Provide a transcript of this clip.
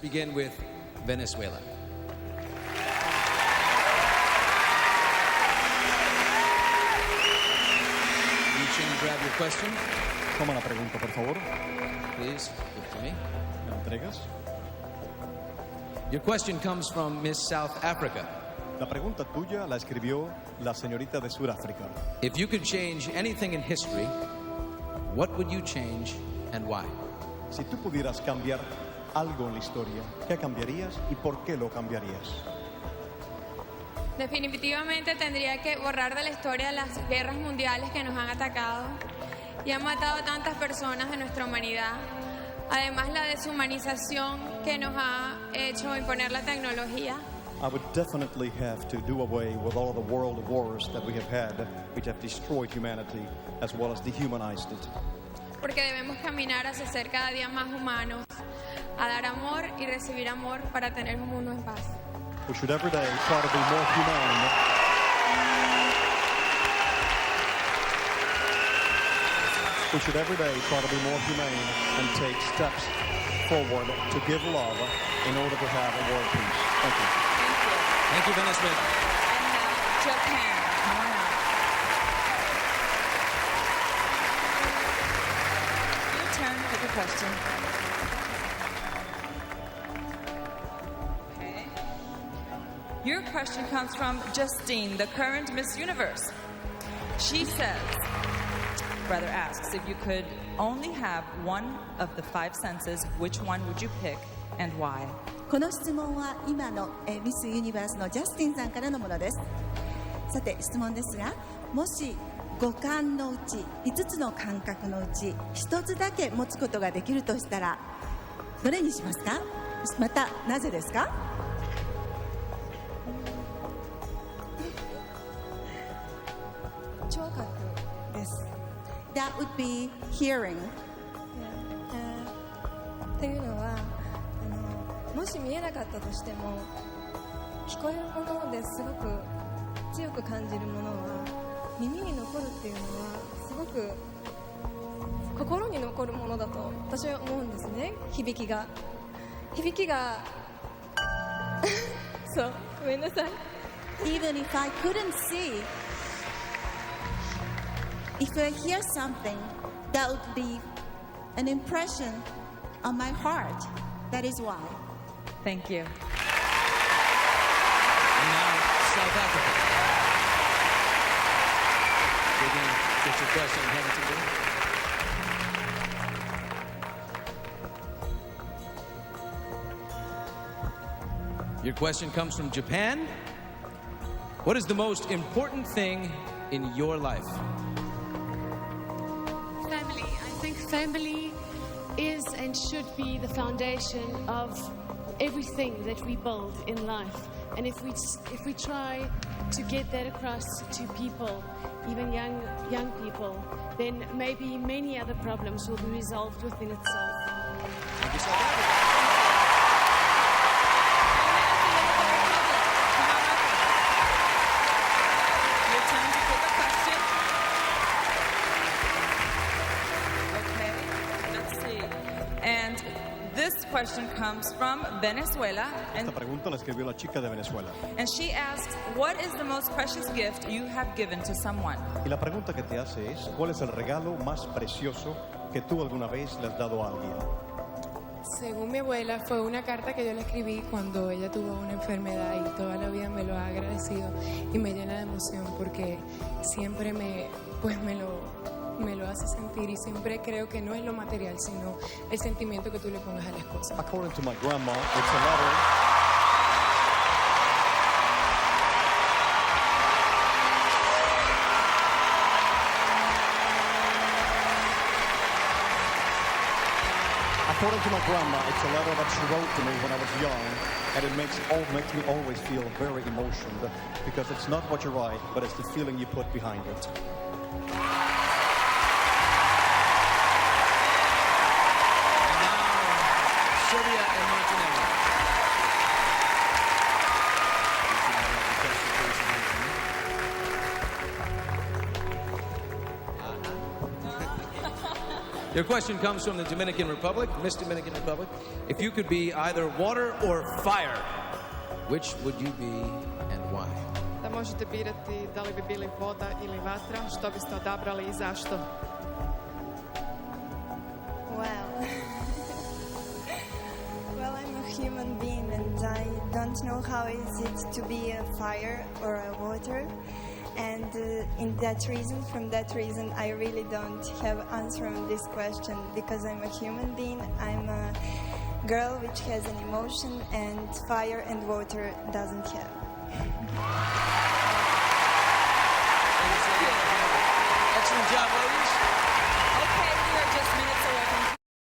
begin with Venezuela. Reach in and grab your question. Toma la pregunta, por favor. Please, give it to me. ¿Me la entregas? Your question comes from Miss South Africa. La pregunta tuya la escribió la señorita de Sudáfrica. If you could change anything in history, what would you change and why? Si tú pudieras cambiar algo en la historia, ¿qué cambiarías y por qué lo cambiarías? Definitivamente tendría que borrar de la historia las guerras mundiales que nos han atacado y han matado a tantas personas de nuestra humanidad. Además, la deshumanización que nos ha hecho imponer la tecnología. I would definitely have to do away with all the world wars that we have had, which have destroyed humanity as well as dehumanized it. Porque debemos caminar hacia ser cada día más humanos, a dar amor y recibir amor para tener un mundo en paz. We should every day try to be more humane. We should every day try to be more humane and take steps forward to give love in order to have a world peace. Thank you. Thank you, Venezuela. And now, Japan. Come on out. Your turn to pick a question. Okay. Your question comes from Justine, the current Miss Universe. She asks, if you could only have one of the five senses, which one would you pick and why? この質問は今のミスユニバースのジャスティンさんからのものです。さて質問ですが、もし五感のうち5つの感覚のうち1つだけ持つことができるとしたらどれにしますか？またなぜですか？聴覚です。That would be hearing. っていうのはもし見えなかったとしても聞こえるものですごく強く感じるものは耳に残るっていうのはすごく心に残るものだと私は思うんですね。響きがそうごめんなさい。 Even if I couldn't see, if I hear something, that would be an impression on my heart. That is why. Thank you. And now, South Africa. Get your question, Hamilton. Your question comes from Japan. What is the most important thing in your life? Family. I think family is and should be the foundation of everything that we build in life. And if we try to get that across to people, even young people, then maybe many other problems will be resolved within itself. Thank you, South Africa. Your turn to pick a question. Okay, let's see. And this question comes from Venezuela, Esta pregunta la escribió la chica de Venezuela. and she asks, what is the most precious gift you have given to someone? Y la pregunta que te hace es, ¿cuál es el regalo más precioso que tú alguna vez le has dado a alguien? Según mi abuela, fue una carta que yo le escribí cuando ella tuvo una enfermedad y toda la vida me lo ha agradecido y me llena de emoción porque siempre me lo hace sentir y siempre creo que no es lo material, sino el sentimiento que tú le pongas a las cosas. According to my grandma, it's a letter. According to my grandma, it's a letter that she wrote to me when I was young, and it makes me always feel very emotional because it's not what you write, but it's the feeling you put behind it. Serbia and Montenegro. Your question comes from the Dominican Republic, Miss Dominican Republic. If you could be either water or fire, which would you be and why? Da možete birati da li bi bili voda ili vatra, što biste odabrali i zašto? Well, well, I'm a human being and I don't know how is it to be a fire or a water. And from that reason, I really don't have answer on this question because I'm a human being. I'm a girl which has an emotion, and fire and water doesn't have. Excellent job, ladies.